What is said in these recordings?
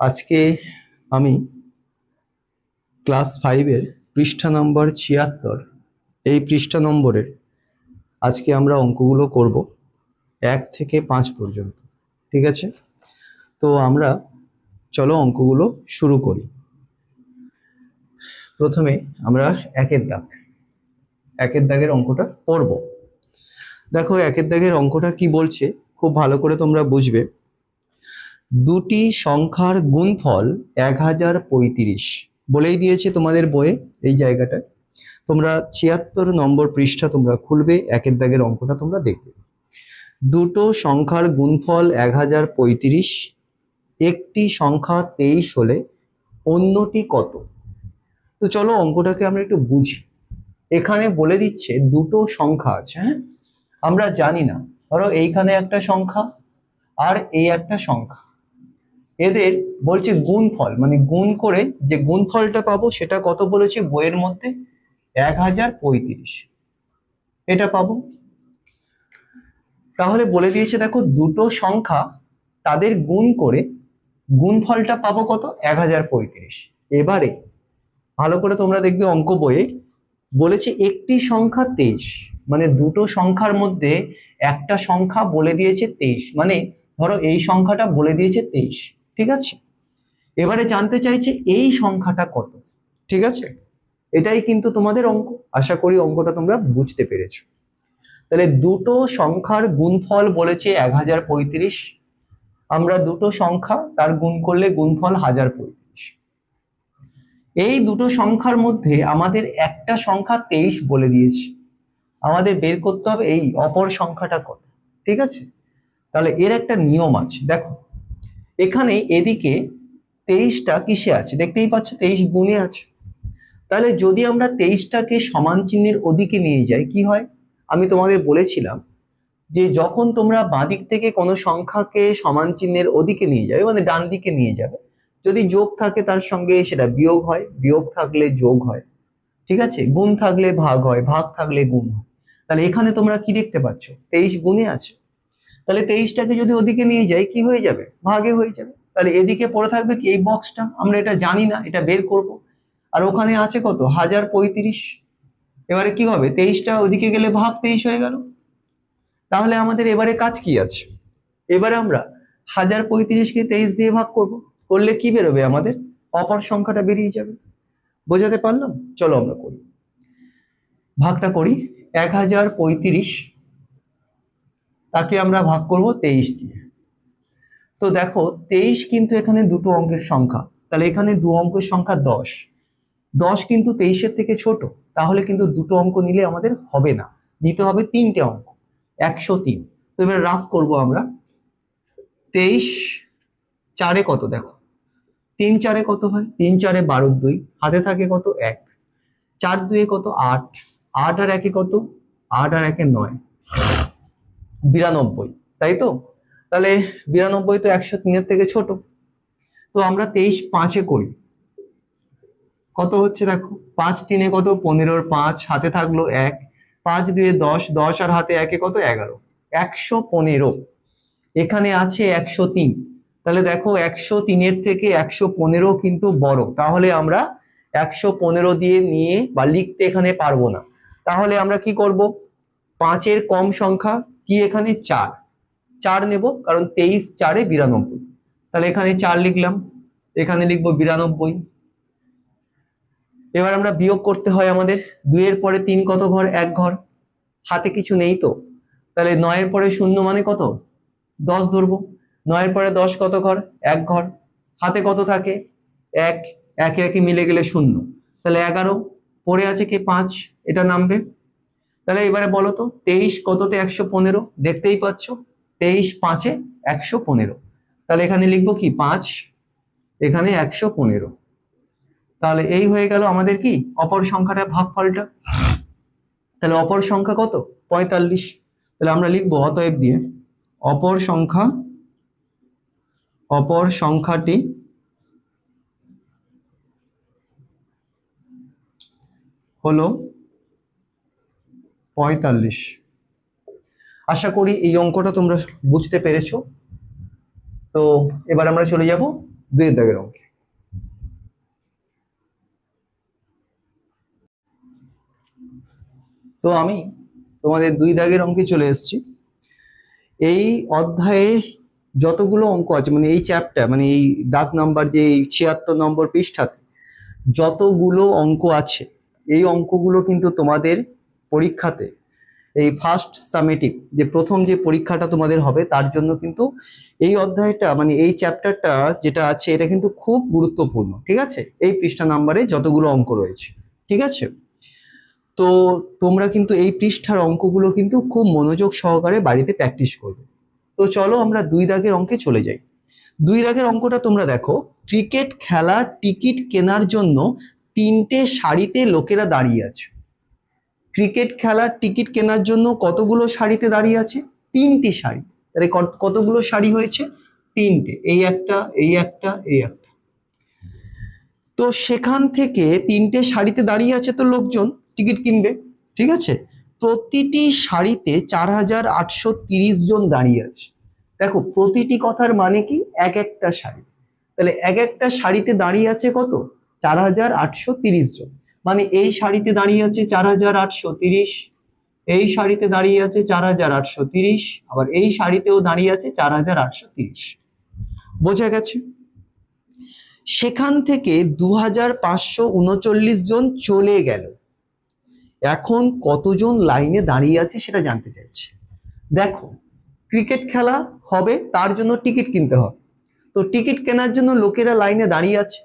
আজকে আমি ক্লাস 5-এর পৃষ্ঠা নম্বর ৭৬ এই পৃষ্ঠা নম্বরের আজকে আমরা অঙ্কগুলো করব ১ থেকে ৫ পর্যন্ত। ঠিক আছে, তো আমরা চলো অঙ্কগুলো শুরু করি। প্রথমে আমরা একের দাগের অঙ্কটা পড়ব। দেখো একের দাগের অঙ্কটা কি বলছে খুব ভালো করে তোমরা বুঝবে। দুটি সংখ্যার গুণফল ১০৩৫ বলেই দিয়েছে তোমাদের বইয়ে। এই জায়গাটায় তোমরা ৭৬ নম্বর পৃষ্ঠা তোমরা খুলবে, একের দাগের অঙ্কটা তোমরা দেখবে। দুটো সংখ্যার গুণফল ১০৩৫, একটি সংখ্যা ২৩ হলে অন্যটি কত? তো চলো অঙ্কটাকে আমরা একটু বুঝি। এখানে বলে দিচ্ছে দুটো সংখ্যা আছে, হ্যাঁ, আমরা জানি না, ধরো এইখানে একটা সংখ্যা আর এই একটা সংখ্যা, এদের বলছে গুণফল, মানে গুণ করে যে গুণফলটা পাবো সেটা কত বলেছে বইয়ের মধ্যে ১০৩৫, এটা পাবো। তাহলে বলে দিয়েছে দেখো দুটো সংখ্যা তাদের গুণ করে গুণফলটা পাবো কত ১০৩৫। এবারে ভালো করে তোমরা দেখবে অঙ্ক বইয়ে বলেছে একটি সংখ্যা ২৩, মানে দুটো সংখ্যার মধ্যে একটা সংখ্যা বলে দিয়েছে ২৩, মানে ধরো এই সংখ্যাটা বলে দিয়েছে ২৩। ঠিক আছে, এবারে জানতে চাইছে এই সংখ্যাটা কত। ঠিক আছে, এটাই কিন্তু তোমাদের অঙ্ক। আশা করি অঙ্কটা তোমরা বুঝতে পেরেছো। তাহলে দুটো সংখ্যার গুণফল বলেছে ১০৩৫, আমরা দুটো সংখ্যা তার গুণ করলে গুণফল ১০৩৫। এই দুটো সংখ্যার মধ্যে আমাদের একটা সংখ্যা ২৩ বলে দিয়েছে, আমাদের বের করতে হবে এই অপর সংখ্যাটা কত। ঠিক আছে, তাহলে এর একটা নিয়ম আছে। দেখো এখানে এদিকে ২৩টা কিসে আছে দেখতেই পাচ্ছ, ২৩ গুণে আছে। তাহলে যদি আমরা ২৩টাকে সমান চিহ্নের ওদিকে নিয়ে যাই কি হয়, আমি তোমাদের বলেছিলাম যে যখন তোমরা বাঁদিক থেকে কোনো সংখ্যাকে সমান চিহ্নের ওদিকে নিয়ে যাবে, মানে ডান দিকে নিয়ে যাবে, যদি যোগ থাকে তার সঙ্গে সেটা বিয়োগ হয়, বিয়োগ থাকলে যোগ হয়। ঠিক আছে, গুণ থাকলে ভাগ হয়, ভাগ থাকলে গুণ হয়। তাহলে এখানে তোমরা কি দেখতে পাচ্ছ ২৩ গুণে আছে। তাহলে ২৩টাকে যদি ওদিকে নিয়ে যাই কি হয়ে যাবে, ভাগে হয়ে যাবে। তাহলে এদিকে পড়ে থাকবে কি এই বক্সটা, আমরা এটা জানি না, এটা বের করব। আর ওখানে আছে কত ১০৩৫। এবারে কি হবে ২৩টা ওদিকে গেলে ভাগ ২৩ হয়ে গেল। তাহলে আমাদের এবারে কাজ কি আছে, এবারে আমরা ১০৩৫কে ২৩ দিয়ে ভাগ করব, করলে কি বেরোবে আমাদের অপর সংখ্যাটা বেরিয়ে যাবে। বোঝাতে পারলাম? চলো আমরা করি, ভাগটা করি। ১০৩৫ তাকে আমরা ভাগ করব ২৩ দিয়ে। তো দেখো ২৩ কিন্তু এখানে দুটো অঙ্কের সংখ্যা, তাহলে এখানে দু অঙ্কের সংখ্যা ১০, ১০ কিন্তু ২৩-এর থেকে ছোট, তাহলে কিন্তু দুটো অঙ্ক নিলে আমাদের হবে না, নিতে হবে তিনটে অঙ্ক, ১০৩। তো এবার রাফ করব আমরা। ২৩ চারে কত, দেখো ৩ চারে কত হয়, ৩ চারে ১২, ২ হাতে থাকে কত ১, ৪ দুয়ে কত ৮, ৮ আর ১-এ কত, ৮ আর ১-এ ৯, ৯২, তাই তো? তাহলে ৯২ তো ১০৩-এর থেকে ছোট। তো আমরা ২৩ ৫-এ করি, কত হচ্ছে দেখো ৫ ৩-এ কত ১৫, ৫ হাতে থাকলো ১, ৫ দুয়ে ১০, ১০ আর হাতে ১-এ কত ১১, ১১৫। এখানে আছে ১০৩, তাহলে দেখো ১০৩-এর থেকে ১১৫ কিন্তু বড়, তাহলে আমরা ১১৫ দিয়ে নিয়ে বা লিখতে এখানে পারবো না। তাহলে আমরা কি করব, ৫-এর কম সংখ্যা কি এখানে ৪, ৪ নেব, কারণ ২৩ ৪-এ ৯২। তাহলে এখানে ৪ লিখলাম, এখানে লিখবো ৯২। এবার আমরা বিয়োগ করতে হয় আমাদের, ২-এর পরে ৩ কত ঘর, ১ ঘর, হাতে কিছু নেই তো, তাহলে ৯-এর পরে ০ মানে কত ১০ ধরবো, ৯-এর পরে ১০ কত ঘর, ১ ঘর, হাতে কত থাকে ১, ১ এ ১ মিলে গেলে ০, তাহলে ১১, পড়ে আছে কি ৫, এটা নামবে। তাহলে এবারে বলো তো ২৩ কততে ১১৫, দেখতেই পাচ্ছ ২৩ ৫-এ ১১৫, তাহলে এখানে লিখবো কি ৫, এখানে ১১৫। তাহলে এই হয়ে গেল আমাদের কি অপর সংখ্যাটার ভাগফলটা। তাহলে অপর সংখ্যা কত ৪৫। তাহলে আমরা লিখবো অতএব দিয়ে অপর সংখ্যাটি হলো ৪৫। আশা করি এই অঙ্কটা তোমরা বুঝতে পেরেছো। তো এবার আমরা চলে যাব 2 দাগের অঙ্কে। তো আমি তোমাদের 2 দাগের অঙ্কে চলে এসেছি। এই অধ্যায়ে যতগুলো অঙ্ক আছে, মানে এই চ্যাপ্টার, মানে এই দাগ নাম্বার যে 76 নম্বর পৃষ্ঠাতে যতগুলো অঙ্ক আছে, এই অঙ্কগুলো কিন্তু তোমাদের পরীক্ষাতে এই ফার্স্ট সামেটিভ যে প্রথম যে পরীক্ষাটা তোমাদের হবে তার জন্য কিন্তু এই অধ্যায়টা, মানে এই চ্যাপ্টারটা যেটা আছে এটা কিন্তু খুব গুরুত্বপূর্ণ। ঠিক আছে, এই পৃষ্ঠা নাম্বারে যতগুলো অঙ্ক রয়েছে, ঠিক আছে। তো তোমরা কিন্তু এই পৃষ্ঠার অঙ্কগুলো কিন্তু খুব মনোযোগ সহকারে বাড়িতে প্র্যাকটিস করবে। তো চলো আমরা 2 দাগের অঙ্কে চলে যাই। 2 দাগের অঙ্কটা তোমরা দেখো, ক্রিকেট খেলার টিকিট কেনার জন্য 3টে সারিতে লোকেরা দাঁড়িয়ে আছে। ক্রিকেট খেলার টিকিট কেনার জন্য কতগুলো সারিতে দাঁড়িয়ে আছে? 3টি সারি। তাহলে কতগুলো সারি হয়েছে? 3টে। এই একটা, এই একটা, এই একটা। তো সেখান থেকে 3টে সারিতে দাঁড়িয়ে আছে তো লোকজন টিকিট কিনবে, ঠিক আছে। প্রতিটি সারিতে 4830 জন দাঁড়িয়ে আছে। দেখো প্রতিটি কথার মানে কি? এক একটা সারি। তাহলে এক একটা সারিতে দাঁড়িয়ে আছে কত? 4830 জন। মানে এই সারিতে দাঁড়িয়ে আছে 4830, এই সারিতে দাঁড়িয়ে আছে 4830, আবার এই সারিতেও দাঁড়িয়ে আছে 4830। বোঝা গেছে? সেখান থেকে 2539 জন চলে গেল। এখন কতজন লাইনে দাঁড়িয়ে আছে সেটা জানতে চাইছি। দেখো ক্রিকেট খেলা হবে, তার জন্য টিকিট কিনতে হবে। তো টিকিট কেনার জন্য লোকেরা লাইনে দাঁড়িয়ে আছে।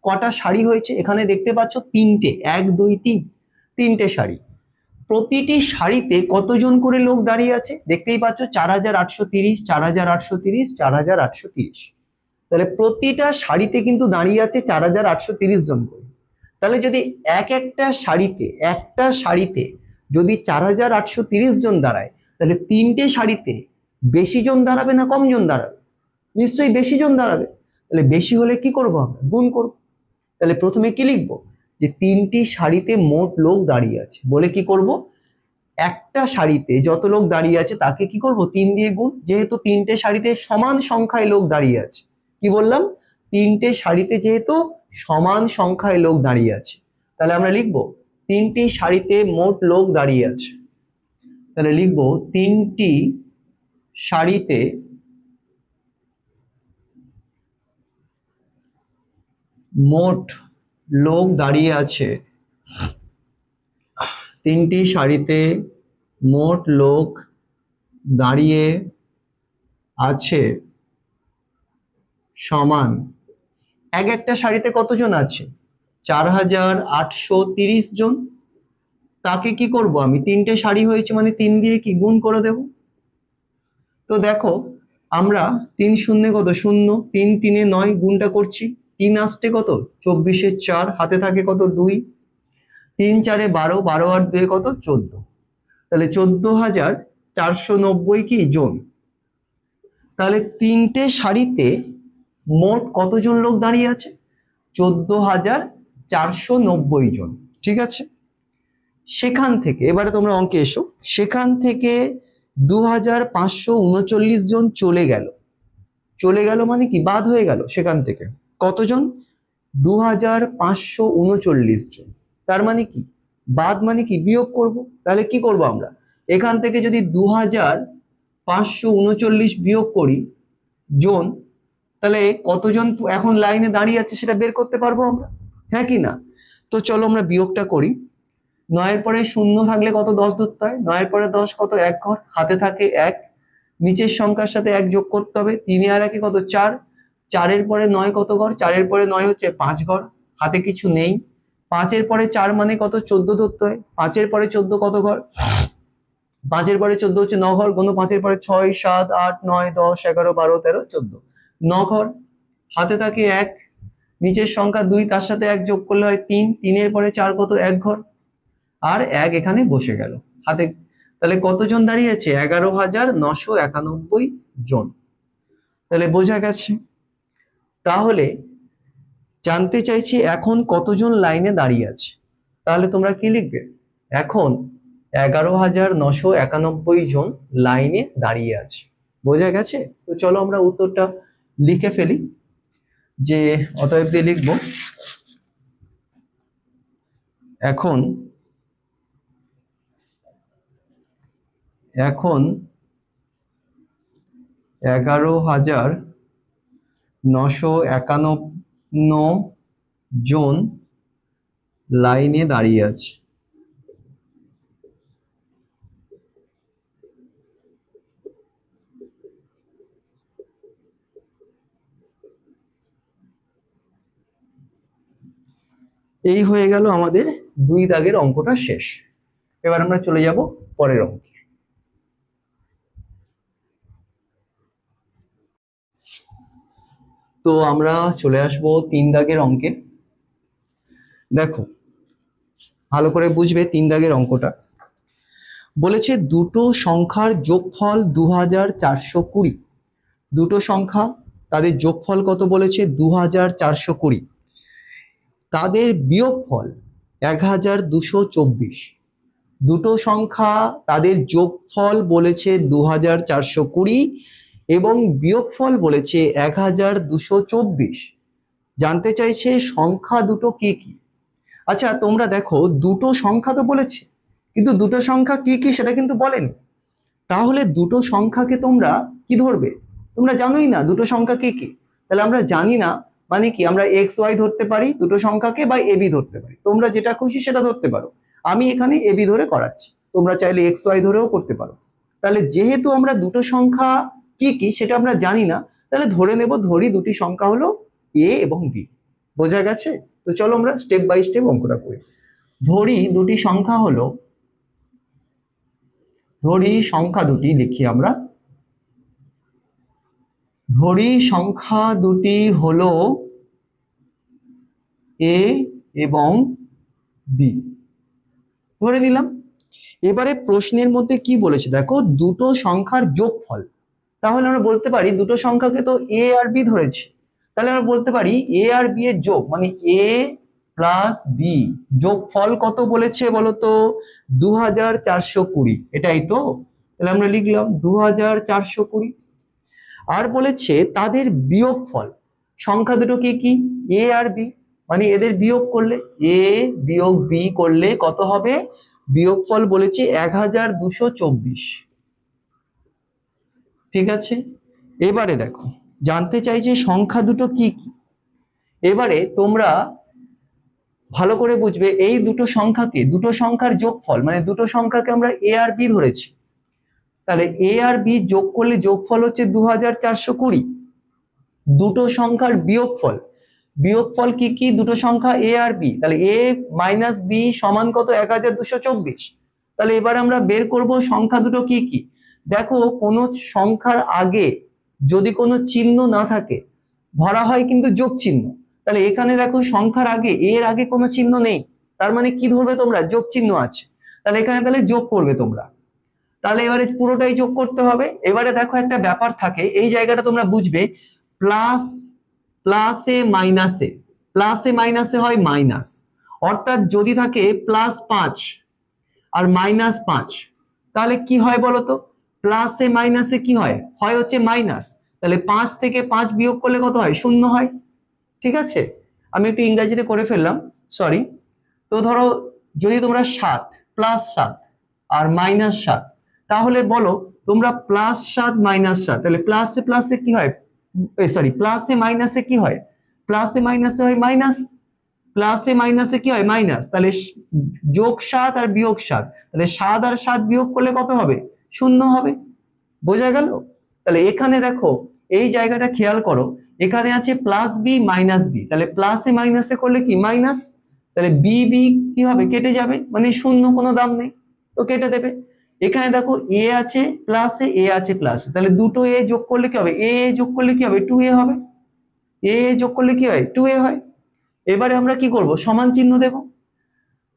কটা সারি হয়েছে? এখানে দেখতে পাচ্ছ 3টে, 1 2 3, 3টে সারি। প্রতিটি সারিতে কতজন করে লোক দাঁড়িয়ে আছে? দেখতেই পাচ্ছ 4830, 4830, 4830। তাহলে প্রতিটা সারিতে কিন্তু দাঁড়িয়ে আছে 4830 জন করে। তাহলে যদি একটা সারিতে যদি 4830 জন দাঁড়ায়, তাহলে 3টে সারিতে বেশি জন দাঁড়াবে না কম জন দাঁড়াবে? নিশ্চয়ই বেশি জন দাঁড়াবে। তাহলে বেশি হলে কি করবো? আমরা গুণ করব। তাহলে প্রথমে কি লিখবো? যে 3টি সারিতে মোট লোক দাঁড়িয়ে আছে বলে কি করব? একটা সারিতে যত লোক দাঁড়িয়ে আছে তাকে কি করব? 3 দিয়ে গুণ। যেহেতু 3টে সারিতে সমান সংখ্যায় লোক দাঁড়িয়ে আছে, কি বললাম? 3টে সারিতে যেহেতু সমান সংখ্যায় লোক দাঁড়িয়ে আছে, তাহলে আমরা লিখব 3টি সারিতে মোট লোক দাঁড়িয়ে আছে। তাহলে লিখব 3টি সারিতে মোট লোক দাঁড়িয়ে আছে। 3টি সারিতে মোট লোক দাঁড়িয়ে আছে সমান। একটা সারিতে কতজন আছে? 4830 জন। তাকে কি করব আমি? 3টে সারি হয়েছে মানে 3 দিয়ে কি গুণ করে দেব। তো দেখো আমরা 3 শূন্যে কত? 0, 3 3 9, গুণটা করছি। 3 আসতে কত? 24 4, হাতে থাকে কত? 2, 3 4 12, 12 আর 2 কত? 14। তাহলে 14490 কি জন। তাহলে 3টে সারিতে মোট কতজন লোক দাঁড়িয়ে আছে? 14490 জন, ঠিক আছে। সেখান থেকে এবারে তোমরা অঙ্কে এসো। সেখান থেকে 2539 জন চলে গেল। চলে গেল মানে কি? বাদ হয়ে গেল। সেখান থেকে কতজন? 2539 জন। তার মানে কি? বাদ মানে কি? বিয়োগ করব। তাহলে কি করব আমরা? এখান থেকে যদি 2539 বিয়োগ করি জন, তাহলে কতজন এখন লাইনে দাঁড়িয়ে আছে সেটা বের করতে পারবো আমরা, হ্যাঁ কি না? তো চলো আমরা বিয়োগটা করি। 9 পরে 0 থাকলে কত? 10 ধরতে হয়। 9 পরে 10 কত? 1 ঘর, হাতে থাকে 1, নিচের সংখ্যার সাথে 1 যোগ করতে হবে। 3 আর 1 কত? 4, 4 পরে 9 কত ঘর? 4 পরে 9 হচ্ছে 5 ঘর, হাতে কিছু নেই। 5 পরে 4 মানে কত? 14 ধরতে হয়। 5 পরে 14 কত ঘর? 5 পরে 14 হচ্ছে 9 ঘর। গুণ 5 পরে 6 7 8 9 10 11 12 13 14, 9 ঘর, হাতে থাকে 1, নিচের সংখ্যা 2, তার সাথে 1 যোগ করলে হয় 3, 3 পরে 4 কত? 1 ঘর, আর 1 এখানে বসে গেল হাতে। তাহলে কতজন দাঁড়িয়ে আছে? 11991 জন। তাহলে বোঝা গেছে। তাহলে জানতে চাইছি এখন কতজন লাইনে দাঁড়িয়ে আছে। তাহলে তোমরা কি লিখবে? এখন 11,991 জন লাইনে দাঁড়িয়ে আছে। বোঝা গেছে? তো চলো আমরা উত্তরটা লিখে ফেলি। যে অতএব দিয়ে লিখব, এখন 11,951 জন লাইনে দাঁড়িয়ে আছে। এই হয়ে গেল আমাদের 2 দাগের অঙ্কটা শেষ। এবার আমরা চলে যাব পরের অঙ্কে। তো আমরা চলে আসব 3 দাগের অঙ্কে। দেখো ভালো করে বুঝবে 3 দাগের অঙ্কটা। বলেছে দুটো সংখ্যার যোগফল 2420। দুটো সংখ্যা, তাদের যোগফল কত বলেছে? 2420। তাদের বিয়োগফল 1224। দুটো সংখ্যা, তাদের যোগফল বলেছে 2420 এবং বিয়োগফল বলেছে 1224। জানতে চাইছে সংখ্যা দুটো কি কি। আচ্ছা তোমরা দেখো, দুটো সংখ্যা তো বলেছে, কিন্তু দুটো সংখ্যা কি কি সেটা কিন্তু বলেনি। তাহলে দুটো সংখ্যাকে তোমরা কি ধরবে? তোমরা জানোই না দুটো সংখ্যা কি কি। তাহলে আমরা জানি না মানে কি, আমরা এক্স ওয়াই ধরতে পারি দুটো সংখ্যাকে, বা এবি ধরতে পারি। তোমরা যেটা খুশি সেটা ধরতে পারো। আমি এখানে এবি ধরে করাচ্ছি, তোমরা চাইলে এক্স ওয়াই ধরেও করতে পারো। তাহলে যেহেতু আমরা দুটো সংখ্যা কি কি সেটা আমরা জানি না, তাহলে ধরে নেব, ধরি দুটি সংখ্যা হলো এ এবং বি। বোঝা গেছে? তো চলো আমরা স্টেপ বাই স্টেপ অঙ্কটা করি। ধরি দুটি সংখ্যা হলো, ধরি সংখ্যা দুটি লিখি আমরা। ধরি সংখ্যা দুটি হলো এ এবং বি, ধরে নিলাম। এবারে প্রশ্নের মধ্যে কি বলেছে দেখো, দুটো সংখ্যার যোগফল। তাহলে আমরা বলতে পারি দুটো সংখ্যাকে তো এ আর বি ধরেছি, তাহলে আমরা বলতে পারি এ আর বি এর যোগ মানে এ প্লাস বি, যোগফল কত বলেছে বলতো? 2420। এটাই তো? তাহলে আমরা লিখলাম 2420। আর বলেছে তাদের বিয়োগফল, সংখ্যা দুটো কি কি? এ আর বি, মানে এদের বিয়োগ করলে, এ বিয়োগ বি করলে কত হবে? বিয়োগফল বলেছে 1224। ঠিক আছে? এবারে দেখো, জানতে চাইছে সংখ্যা দুটো কি কি। এবারে তোমরা ভালো করে বুঝবে, এই দুটো সংখ্যাকে, দুটো সংখ্যার যোগফল মানে দুটো সংখ্যাকে আমরা এ আর বি ধরেছি। তাহলে এ আর বি যোগ করলে যোগফল হচ্ছে 2420। দুটো সংখ্যার বিয়োগফল, বিয়োগফল কি কি? দুটো সংখ্যা এ আর বি, তাহলে এ মাইনাস বি সমান কত? 1224। তাহলে এবার আমরা বের করব সংখ্যা দুটো কি কি। দেখো কোনো সংখ্যার আগে যদি কোনো চিহ্ন না থাকে, ধরা হয় কিন্তু যোগ চিহ্ন। তাহলে এখানে দেখো সংখ্যার আগে, এর আগে কোনো চিহ্ন নেই, তার মানে কি ধরবে তোমরা? যোগ চিহ্ন আছে। তাহলে এখানে তাহলে যোগ করবে তোমরা। তাহলে এবারে পুরোটাই যোগ করতে হবে। এবারে দেখো একটা ব্যাপার থাকে, এই জায়গাটা তোমরা বুঝবে, প্লাস প্লাসে মাইনাসে, প্লাসে মাইনাসে হয় মাইনাস। অর্থাৎ যদি থাকে +5 আর -5, তাহলে কি হয় বলতো? প্লাসে মাইনাসে কি হয়? হয় হচ্ছে মাইনাস। তাহলে 5 থেকে 5 বিয়োগ করলে কত হয়? 0 হয়। ঠিক আছে? আমি একটু ইংরেজিতে করে ফেললাম, সরি। তো ধরো যদি তোমরা 7 +7 আর -7, তাহলে বলো তোমরা +7 -7, তাহলে প্লাসে প্লাসে কি হয়? সরি, প্লাসে মাইনাসে কি হয়? প্লাসে মাইনাসে হয় মাইনাস। প্লাসে মাইনাসে কি হয়? মাইনাস। তাহলে যোগ 7 আর বিয়োগ 7, তাহলে 7 আর 7 বিয়োগ করলে কত হবে? 0 হবে। বোঝা গেল? তাহলে এখানে দেখো এই জায়গাটা খেয়াল করো, এখানে আছে প্লাস বি মাইনাস বি, তাহলে প্লাসে মাইনাসে করলে কি? মাইনাস। তাহলে বি বি কি হবে? কেটে যাবে, মানে 0, কোনো দাম নেই, তো কেটে দেবে। এখানে দেখো এ আছে প্লাসে, এ আছে প্লাসে, তাহলে দুটো এ যোগ করলে কি হবে? এ যোগ করলে কি হবে? 2a হবে। এ যোগ করলে কি হয়? 2a হয়। এবারে আমরা কি করব? সমান চিহ্ন দেব,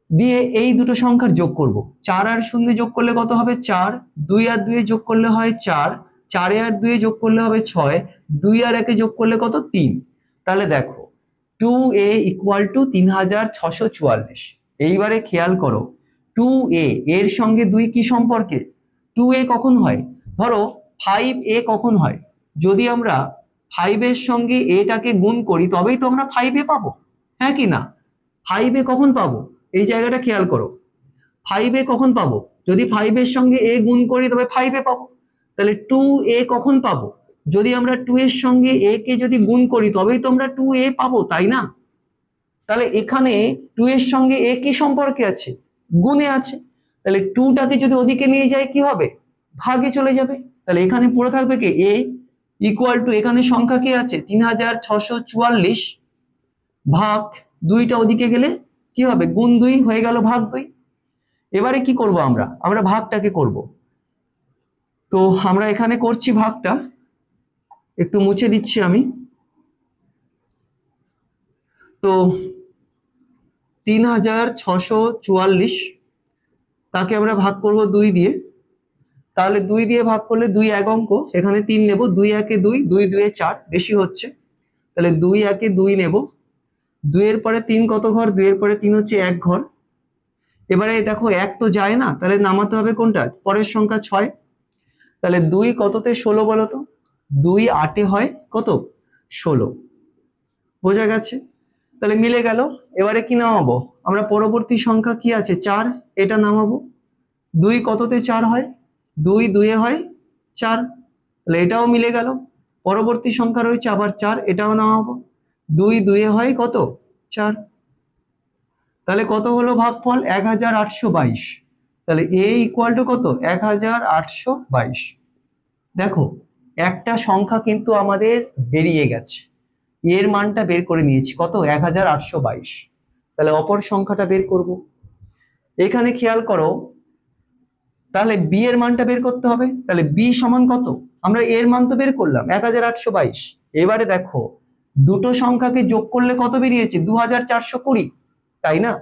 দিয়ে এই দুটো সংখ্যার যোগ করব। 4 আর 0 যোগ করলে কত হবে? 4। 2 আর 2 যোগ করলে হয় 4। 4 আর 2 যোগ করলে হবে 6। 2 আর 1 যোগ করলে কত? 3। তাহলে দেখো 2a = 3644। এইবারে খেয়াল করো, 2a এর সঙ্গে 2 কি সম্পর্কে? 2a কখন হয়? ধরো 5a কখন হয়? যদি আমরা 5 এর সঙ্গে এটাকে গুণ করি তবেই তো আমরা 5a পাবো, হ্যাঁ কি না? 5a কখন পাবো? এই জায়গাটা খেয়াল করো। 5a কখন পাবো? যদি 5 এর সঙ্গে a গুণ করি তবে 5a পাবো। তাহলে 2a কখন পাবো? যদি আমরা 2 এর সঙ্গে a কে যদি গুণ করি তবেই তো আমরা 2a পাবো, তাই না? তাহলে এখানে 2 এর সঙ্গে a কি সম্পর্কে আছে? গুণে আছে। তাহলে 2টাকে যদি ওদিকে নিয়ে যাই কি হবে? ভাগে চলে যাবে। তাহলে এখানে পড়ে থাকবে কি a ইকুয়াল টু, এখানে সংখ্যা কি আছে 3644 ভাগ 2টা ওদিকে গেলে কি হবে? গুণ 2 হয়ে গেল ভাগ 2। এবারে কি করব আমরা ভাগটাকে করব। তো আমরা এখানে করছি ভাগটা, একটু মুছে দিচ্ছি আমি। তো 3644 তাকে আমরা ভাগ করব 2 দিয়ে। তাহলে 2 দিয়ে ভাগ করলে 2 এক অঙ্ক, এখানে 3 নেব, 2 একে 2, 2 দুয়ে 4, বেশি হচ্ছে। তাহলে 2 একে 2 নেব, 2 এর পরে 3 কত ঘর? 2 এর পরে 3 হচ্ছে 1 ঘর। এবারে দেখো 1 তো যায় না, তাহলে নামাতে হবে কোনটা? পরের সংখ্যা 6। তাহলে 2 কততে 16 বলো তো? 2 8 হয় কত? 16। বোঝা গেছে? তাহলে মিলে গেল। এবারে কি নামাবো আমরা? পরবর্তী সংখ্যা কি আছে 4, এটা নামাবো। 2 কততে 4 হয়? 2 2 হয় 4, তাহলে এটাও মিলে গেল। পরবর্তী সংখ্যা রয়েছে আবার 4, এটাও নামাবো। 2 2 হয় কত? 4। তাহলে কত হলো ভাগফল? 1822। তাহলে a ইকুয়াল টু কত? 1822। দেখো একটা সংখ্যা কিন্তু আমাদের বেরিয়ে গেছে, এর মানটা বের করে নিয়েছি কত? 1822। তাহলে অপর সংখ্যাটা বের করব। এখানে খেয়াল করো, তাহলে বি এর মানটা বের করতে হবে। তাহলে বি সমান কত? আমরা এর মান তো বের করলাম 1822। এবারে দেখো দুটো সংখ্যাকে যোগ করলে কত বেরিয়েছে? 2420, তাই না?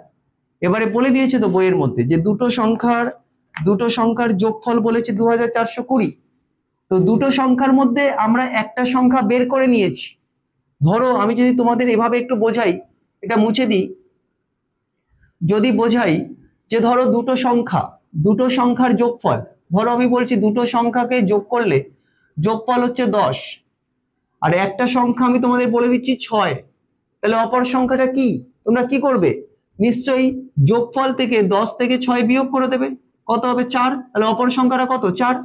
এবারে বলে দিয়েছে তো বইয়ের মধ্যে যে দুটো সংখ্যার যোগফল বলেছে 2420। তো দুটো সংখ্যার মধ্যে আমরা একটা সংখ্যা বের করে নিয়েছি। ধরো আমি যদি তোমাদের এভাবে একটু বোঝাই, এটা মুছে দিই। যদি বোঝাই যে ধরো দুটো সংখ্যার যোগফল, ধরো আমি বলছি দুটো সংখ্যাকে যোগ করলে যোগফল হচ্ছে 10, আর একটা সংখ্যা আমি তোমাদের বলে দিচ্ছি 6। তাহলে অপর সংখ্যাটা কি? তোমরা কি করবে? নিশ্চয়ই যোগফল থেকে 10 থেকে 6 বিয়োগ করে দেবে। কত হবে? 4। তাহলে অপর সংখ্যাটা কত? 4।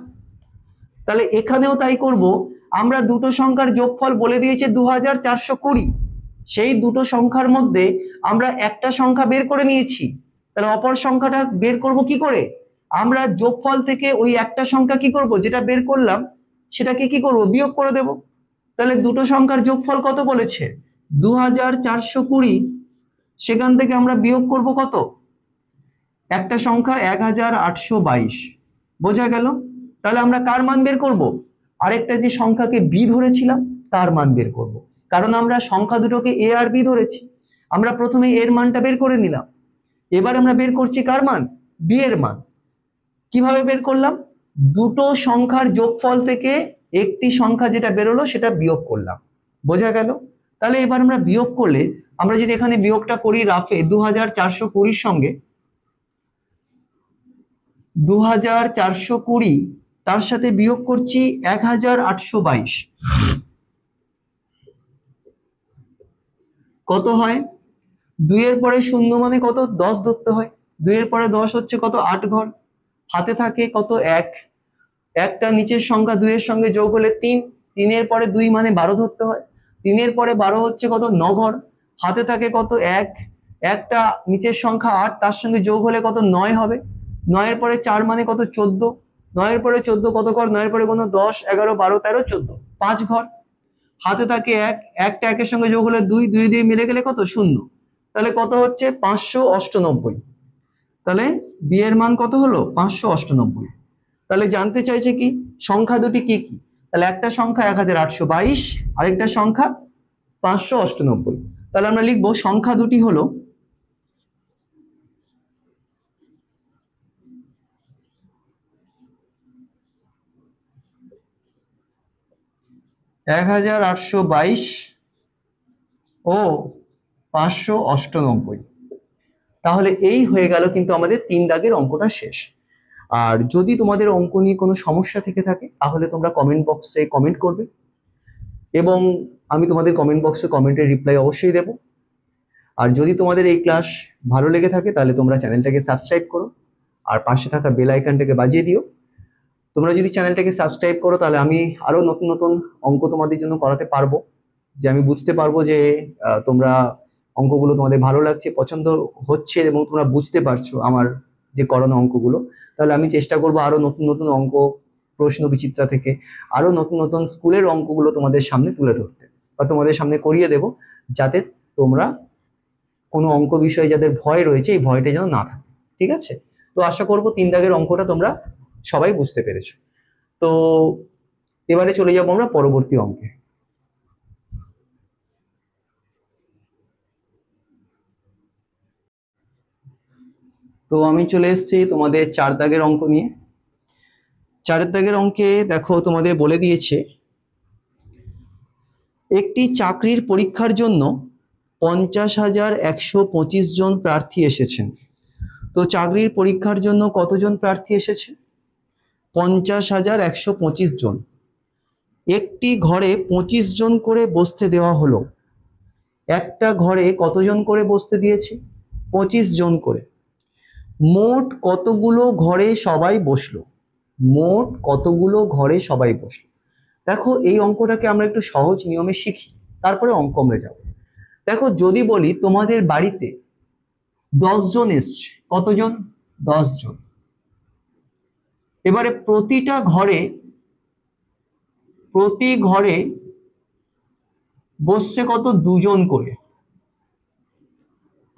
তাহলে এখানেও তাই করব। আমরা দুটো সংখ্যার যোগফল বলে দিয়েছে 2420, সেই দুটো সংখ্যার মধ্যে আমরা একটা সংখ্যা বের করে নিয়েছি। তাহলে অপর সংখ্যাটা বের করব কি করে? আমরা যোগফল থেকে ওই একটা সংখ্যা কি করব, যেটা বের করলাম সেটাকে কি করব? বিয়োগ করে দেব। তাহলে দুটো সংখ্যার যোগফল কত বলেছে? 2420। সেখান থেকে আমরা বিয়োগ করব কত? একটা সংখ্যা 1822। বোঝা গেল? তাহলে আমরা কার মান বের করব? আরেকটা যে সংখ্যাকে বি ধরেছিলাম তার মান বের করব। কারণ আমরা সংখ্যা দুটোকে এ আর বি ধরেছি। আমরা প্রথমে এর মানটা বের করে নিলাম, এবার আমরা বের করছি কার মান? বি এর মান। কিভাবে বের করলাম? দুটো সংখ্যার যোগফল থেকে একটি সংখ্যা যেটা বেরোলো সেটা বিয়োগ করলাম। বোঝা গেল? তাহলে এবার আমরা বিয়োগ করলে, আমরা যদি এখানে বিয়োগটা করি রাফে 2420 সঙ্গে 2420, তার সাথে বিয়োগ করছি 1822, কত হয়? 2 এর পরে শূন্য মানে কত? 10 ধরতে হয়। 2 এর পরে 10 হচ্ছে কত? 8 ঘর। হাতে থাকে কত? 1। একটা নিচের সংখ্যা 2 এর সঙ্গে যোগ হলে 3, 3 এর পরে 2 মানে 12 ধরতে হয়। 3 এর পরে 12 হচ্ছে কত? 9 ঘর। হাতে থাকে কত? 1। একটা নিচের সংখ্যা 8, তার সঙ্গে যোগ হলে কত? 9 হবে। 9 এর পরে 4 মানে কত? 14। 9 এর পরে 14 কত ঘর? 9 এর পরে কোনো 10 11 12 13 14, 5 ঘর। হাতে থাকে 1, একটা একের সঙ্গে যোগ হলে 2, 2 দিয়ে মিলে গেলে কত? 0। তাহলে কত হচ্ছে? 598। তাহলে বি এর মান কত হলো? 598। তাহলে জানতে চাইছে কি সংখ্যা দুটি কি কি? তাহলে একটা সংখ্যা 1822, আরেকটা সংখ্যা 598। তাহলে আমরা লিখবো সংখ্যা দুটি হলো 1822 ও 598। তাহলে এই হয়ে গেল কিন্তু আমাদের 3 দাগের অঙ্কটা শেষ। আর যদি তোমাদের অঙ্ক নিয়ে কোনো সমস্যা থেকে থাকে তাহলে তোমরা কমেন্ট বক্সে কমেন্ট করবে এবং আমি তোমাদের কমেন্ট বক্সে কমেন্টের রিপ্লাই অবশ্যই দেব। আর যদি তোমাদের এই ক্লাস ভালো লেগে থাকে তাহলে তোমরা চ্যানেলটাকে সাবস্ক্রাইব করো আর পাশে থাকা বেল আইকনটাকে বাজিয়ে দিও। তোমরা যদি চ্যানেলটাকে সাবস্ক্রাইব করো তাহলে আমি আরো নতুন নতুন অঙ্ক তোমাদের জন্য করাতে পারবো, যে আমি বুঝতে পারবো যে তোমরা অঙ্কগুলো তোমাদের ভালো লাগছে, পছন্দ হচ্ছে এবং তোমরা বুঝতে পারছো আমার যে করানো অঙ্কগুলো। তাহলে আমি চেষ্টা করবো আরো নতুন নতুন অঙ্ক প্রশ্ন বিচিত্রা থেকে আরো নতুন নতুন স্কুলের অঙ্কগুলো তোমাদের সামনে তুলে ধরতে বা তোমাদের সামনে করিয়ে দেব, যাতে তোমরা কোনো অঙ্ক বিষয়ে যাদের ভয় রয়েছে এই ভয়টা যেন না থাকে। ঠিক আছে? তো আশা করবো 3 দাগের অঙ্কটা তোমরা সবাই বুঝতে পেরেছো। তো এবারে চলে যাবো আমরা পরবর্তী অঙ্কে। তো আমি চলে এসেছি তোমাদের 4 দাগের অঙ্ক নিয়ে। 4 দাগের অঙ্কে দেখো তোমাদের বলে দিয়েছে একটি চাকরির পরীক্ষার জন্য 50,125 জন প্রার্থী এসেছেন। তো চাকরির পরীক্ষার জন্য কতজন প্রার্থী এসেছে? 50,125 জন। একটি ঘরে 25 জন করে বসতে দেওয়া হলো। একটা ঘরে কতজন করে বসতে দিয়েছে? 25 জন করে। মোট কতগুলো ঘরে সবাই বসলো? মোট কতগুলো ঘরে সবাই বসলো? দেখো এই অঙ্কটাকে আমরা একটু সহজ নিয়মে শিখি, তারপরে অঙ্ক আমরা যাব। দেখো যদি বলি তোমাদের বাড়িতে 10 জন এসছে, কতজন? 10 জন। এবারে প্রতি ঘরে বসছে কত? 2 জন করে।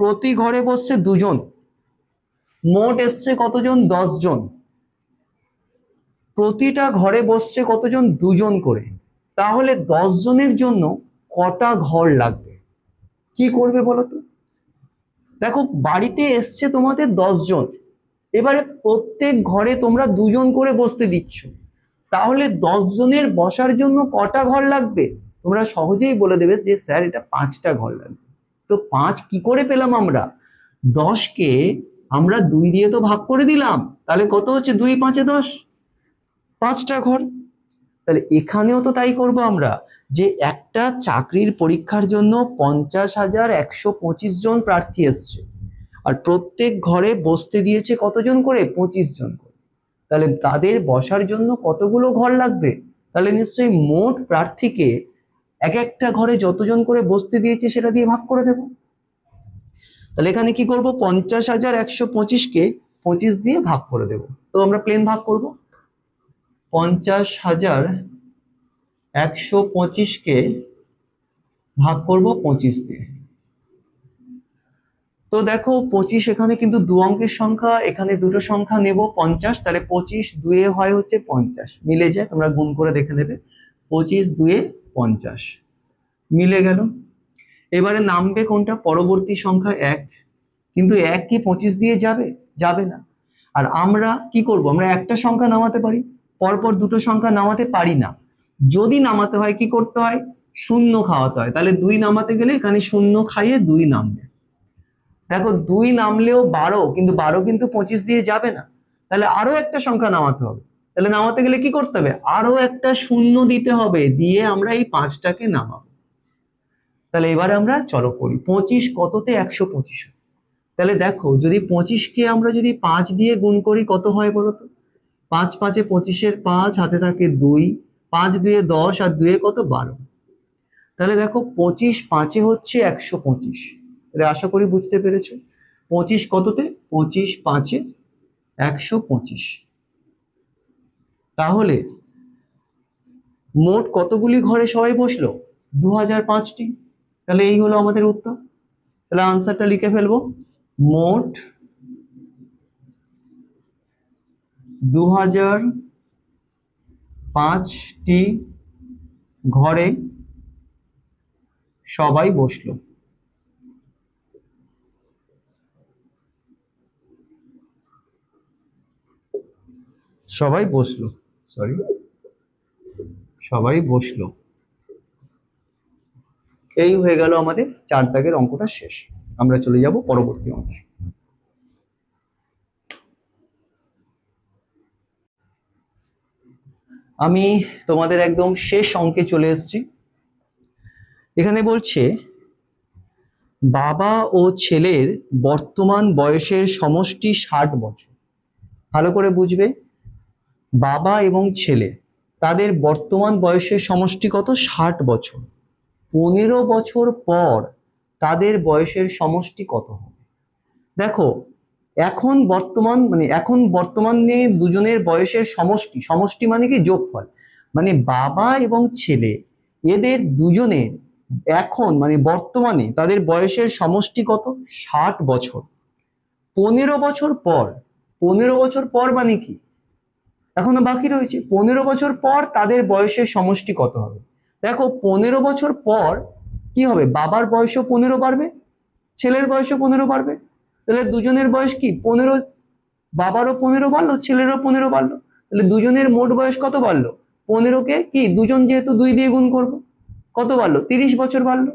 প্রতি ঘরে বসছে 2 জন, মোট এসছে কতজন? 10 জন। প্রতিটা ঘরে বসছে কতজন? 2 জন করে। তাহলে 10 জনের জন্য কটা ঘর লাগবে? কি করবে বলো তো? দেখো বাড়িতে এসছে তোমাদের 10 জন, এবারে প্রত্যেক ঘরে তোমরা 2 জন করে বসতে দিচ্ছ, তাহলে 10 জনের বসার জন্য কটা ঘর লাগবে? তোমরা সহজেই বলে দেবে যে স্যার এটা 5টা ঘর লাগবে। তো 5 কি করে পেলাম আমরা? 10কে আমরা 2 দিয়ে তো ভাগ করে দিলাম, তাহলে কত হচ্ছে? 2 × 5 = 10, 5টা ঘর। তাহলে এখানেও তো তাই করব আমরা, যে একটা চাকরির পরীক্ষার জন্য 50,125 জন প্রার্থী এসছে আর প্রত্যেক ঘরে বসতে দিয়েছে কতজন করে? 25 জন করে। তাহলে তাদের বসার জন্য কতগুলো ঘর লাগবে? তাহলে নিশ্চয়ই মোট প্রার্থীকে এক একটা ঘরে যতজন করে বসতে দিয়েছে সেটা দিয়ে ভাগ করে দেব। তাহলে এখানে কি করব? 50,125কে 25 দিয়ে ভাগ করে দেব। তো আমরা প্লেন ভাগ করব। 50,125কে ভাগ করব 25 দিয়ে। তো দেখো 25 এখানে কিন্তু 2 অঙ্কের সংখ্যা, এখানে দুটো সংখ্যা নেব 50, তাহলে 25 2 হয় হচ্ছে 50, মিলে যায়, তোমরা গুণ করে দেখে নেবে। 25 2 50 মিলে গেল। এবারে নামবে কোনটা? পরবর্তী সংখ্যা 1, কিন্তু 1 কি 25 দিয়ে যাবে? যাবে না। আর আমরা কি করব? আমরা একটা সংখ্যা নামাতে পারি, পরপর দুটো সংখ্যা নামাতে পারি না। যদি নামাতে হয় কি করতে হয়? শূন্য খাওয়াতে হয়। তাহলে 2 নামাতে গেলে এখানে শূন্য খাইয়ে 2 নামবে। দেখো 2 নামলেও 12, কিন্তু 12 কিন্তু 25 দিয়ে যাবে না, তাহলে আরো একটা সংখ্যা নামাতে হবে। তাহলে নামাতে গেলে কি করতে হবে? আরো একটা শূন্য দিতে হবে, দিয়ে আমরা এই 5টাকে নামাবো। তাহলে এবারে আমরা চলো করি। 25 কততে? 125। তাহলে দেখো যদি 25কে আমরা যদি 5 দিয়ে গুণ করি কত হয় বলো তো? 5 5 এ 25-এর 5, হাতে থাকে 2, 5 2 10 আর 2 কত? 12। তাহলে দেখো 25 5 হচ্ছে 125। তাহলে আশা করি বুঝতে পেরেছো 25 কততে? 25 5 125। তাহলে মোট কতগুলি ঘরে সবাই বসলো? 2005টি। তাহলে এই হলো আমাদের উত্তর। তাহলে আনসারটা লিখে ফেলবো। মোট 2005টি ঘরে সবাই বসলো। সবাই বসলো, সরি, সবাই বসলো। এই হয়ে গেল আমাদের 4 দাগের অঙ্কটা শেষ। আমরা চলে যাব পরবর্তী অঙ্কে। আমি তোমাদের একদম শেষ অঙ্কে চলে এসেছি। এখানে বলছে বাবা ও ছেলের বর্তমান বয়সের সমষ্টি 60 বছর। ভালো করে বুঝবে, বাবা এবং ছেলে তাদের বর্তমান বয়সের সমষ্টি কত? 60 বছর। 15 বছর পর তাদের বয়সের সমষ্টি কত হবে? দেখো, এখন বর্তমানে দুজনের বয়সের সমষ্টি, সমষ্টি মানে কি? যোগফল। মানে বাবা এবং ছেলে এদের দুজনের এখন বর্তমানে তাদের বয়সের সমষ্টি কত? 60 বছর। 15 বছর পর, 15 বছর পর মানে কি? এখনো বাকি রয়েছে। 15 বছর পর তাদের বয়সের সমষ্টি কত হবে? দেখো, 15 বছর পর কি হবে? বাবার বয়সও 15 বাড়বে, ছেলের বয়সও 15 বাড়বে। তাহলে দুজনের বয়স কি? 15। বাবারও 15 বাড়লো, ছেলেরও 15 বাড়লো। তাহলে দুজনের মোট বয়স কত বাড়লো? 15কে কি দুজন যেহেতু 2 দিয়ে গুণ করবো, কত বাড়লো? 30 বছর বাড়লো।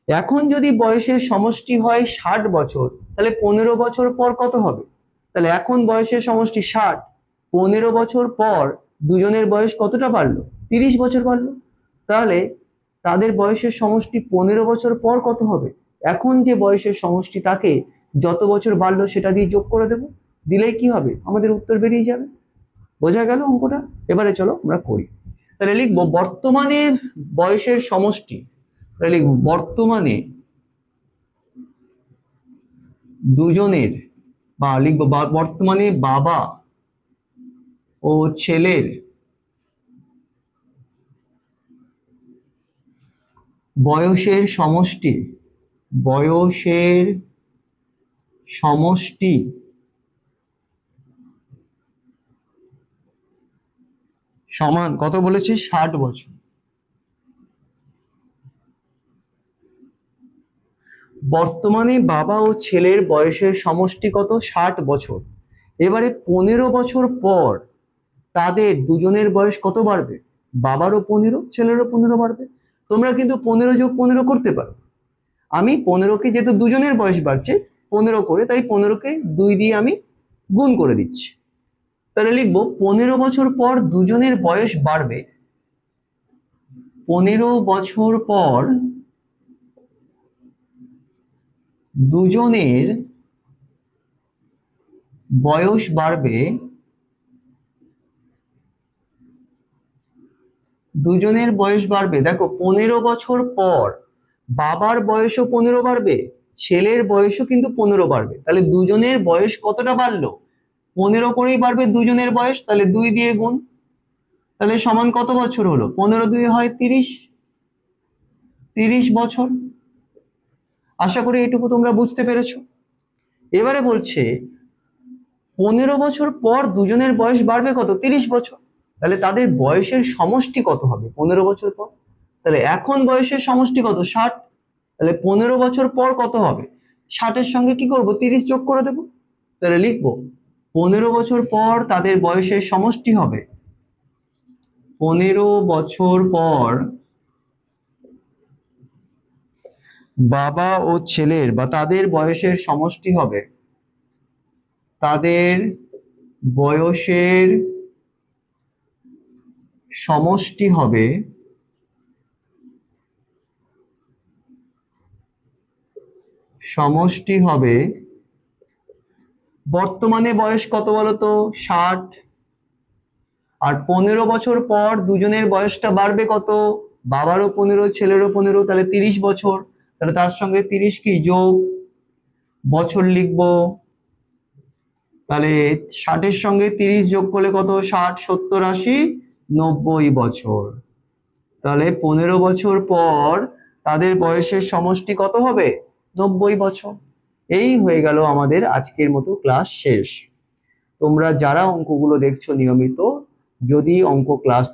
এখন যদি বয়সের সমষ্টি হয় 60 বছর, তাহলে 15 বছর পর কত হবে? তাহলে এখন বয়সের সমষ্টি 60, 15 বছর পর দুজনের বয়স কতটা বাড়লো? 30 বছর বাড়লো। তাহলে তাদের বয়সের সমষ্টি 15 বছর পর কত হবে? এখন যে বয়সের সমষ্টি তাকে যত বছর বাড়লো সেটা দিয়ে যোগ করে দেবো, দিলেই কি হবে? আমাদের উত্তর বেরিয়ে যাবে। বোঝা গেল অঙ্কটা? এবারে চলো আমরা করি। তাহলে লিখবো বর্তমানে বয়সের সমষ্টি। তাহলে লিখবো বর্তমানে দুজনের, বা লিখবো বর্তমানে বাবা ও ছেলের বয়সের সমষ্টি, বয়সের সমষ্টি সমান কত বলেছে? 60 বছর। বর্তমানে বাবা ও ছেলের বয়সের সমষ্টি কত? 60 বছর। এবারে 15 বছর পর তাদের দুজনের বয়স কত বাড়বে? বাবারও 15, ছেলেরও 15 বাড়বে। তোমরা কিন্তু 15 যোগ 15 করতে পারো। আমি 15কে, যেহেতু দুজনের বয়স বাড়ছে 15 করে, তাই 15কে 2 দিয়ে আমি গুণ করে দিচ্ছি। তাহলে লিখবো 15 বছর পর দুজনের বয়স বাড়বে। 15 বছর পর দুজনের বয়স বাড়বে, দুজনের বয়স বাড়বে। দেখো, 15 বছর পর বাবার বয়সও 15 বাড়বে, ছেলের বয়সও কিন্তু 15 বাড়বে। তাহলে দুজনের বয়স কতটা বাড়লো? 15 করেই বাড়বে দুজনের বয়স। তাহলে 2 দিয়ে গুণ, তাহলে সমান কত বছর হলো? 15 2 হয় 30, 30 বছর। আশা করি এটুকু তোমরা বুঝতে পেরেছো। এবারে বলছে 15 বছর পর দুজনের বয়স বাড়বে কত? 30 বছর। তাহলে তাদের বয়সের সমষ্টি কত হবে 15 বছর পর? তাহলে এখন বয়সের সমষ্টি কত? 60। তাহলে 15 বছর পর কত হবে? 60-এর সঙ্গে কি করব? 30 যোগ করে দেব। তাহলে লিখবো 15 বছর পর তাদের বয়সের সমষ্টি হবে, 15 বছর পর বাবা ও ছেলের বা তাদের বয়সের সমষ্টি হবে, তাদের বয়সের সমষ্টি হবে বর্তমানে বয়স কত বলতো? 60। আর 15 বছর পর দুজনের বয়সটা বাড়বে কত? বাবারও 15, ছেলেরও 15, তাহলে 30 বছর। তাহলে তার সঙ্গে 30 কি যোগ, বছর লিখবো। তাহলে 60-এর সঙ্গে 30 যোগ করলে কত? 60, 70, 80, 90 বছর। তাহলে 15 বছর পর তাদের বয়সের সমষ্টি কত হবে? 90 বছর। এই হয়ে গেল আমাদের আজকের মতো ক্লাস শেষ। তোমরা যারা অঙ্কগুলো দেখছো নিয়মিত, যদি অঙ্ক ক্লাস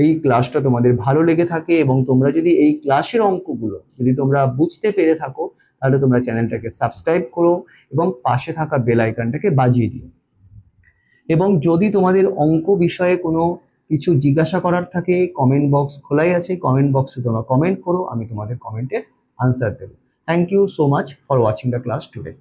এই ক্লাসটা তোমাদের ভালো লেগে থাকে এবং তোমরা যদি এই ক্লাসের অঙ্কগুলো যদি তোমরা বুঝতে পেরে থাকো, তাহলে তোমরা চ্যানেলটাকে সাবস্ক্রাইব করো এবং পাশে থাকা বেল আইকনটাকে বাজিয়ে দিও। এবং যদি তোমাদের অঙ্ক বিষয়ে কোনো কিছু জিজ্ঞাসা করার থাকে, কমেন্ট বক্স খোলাই আছে, কমেন্ট বক্সে তোমরা কমেন্ট করো, আমি তোমাদের কমেন্টের আনসার দেবো। Thank you so much for watching the class today.